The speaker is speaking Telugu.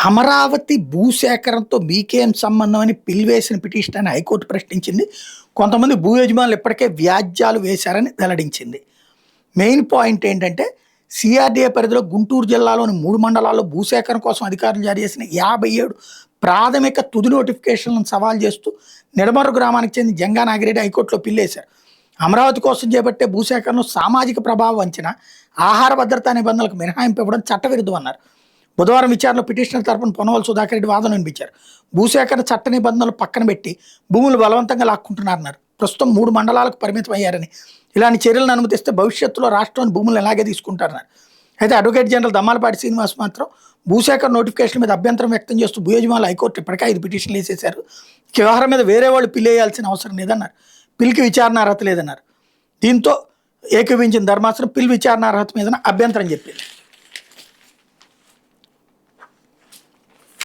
అమరావతి భూసేకరణతో మీకేం సంబంధం అని పిలివేసిన పిటిషన్ అని హైకోర్టు ప్రశ్నించింది. కొంతమంది భూ యజమానులు ఇప్పటికే వ్యాజ్యాలు వేశారని వెల్లడించింది. మెయిన్ పాయింట్ ఏంటంటే సిఆర్డీఏ పరిధిలో గుంటూరు జిల్లాలోని 3 మండలాల్లో భూసేకరణ కోసం అధికారులు జారీ చేసిన 57 ప్రాథమిక తుది నోటిఫికేషన్లను సవాల్ చేస్తూ నిడమర్రు గ్రామానికి చెందిన జంగా నాగిరెడ్డి హైకోర్టులో పిల్లేశారు. అమరావతి కోసం చేపట్టే భూసేకరణలో సామాజిక ప్రభావం అంచనా, ఆహార భద్రతా నిబంధనలకు మినహాయింపు ఇవ్వడం చట్టవిరుద్ధం అన్నారు. బుధవారం విచారణలో పిటిషనర్ తరపున పొన్నవల్ సుధాకర్ రెడ్డి వాదన వినిపించారు. భూసేకరణ చట్ట నిబంధనలు పక్కన పెట్టి భూములు బలవంతంగా లాక్కుంటున్నారన్నారు. ప్రస్తుతం 3 మండలాలకు పరిమితం అయ్యారని, ఇలాంటి చర్యలను అనుమతిస్తే భవిష్యత్తులో రాష్ట్రంలోని భూములు ఎలాగే తీసుకుంటారన్నారు. అయితే అడ్వకేట్ జనరల్ దమ్మాలపాటి శ్రీనివాస్ మాత్రం భూసేకరణ నోటిఫికేషన్ మీద అభ్యంతరం వ్యక్తం చేస్తూ భూయజమానులు హైకోర్టు ఇప్పటికే 5 పిటిషన్లు వేసేశారు. వ్యవహారం మీద వేరే వాళ్ళు పిల్లేయాల్సిన అవసరం లేదన్నారు. పిల్కి విచారణ అర్హత లేదన్నారు. దీంతో ఏకీవించిన ధర్మాసనం పిల్ విచారణ అర్హత మీద అభ్యంతరం చెప్పింది.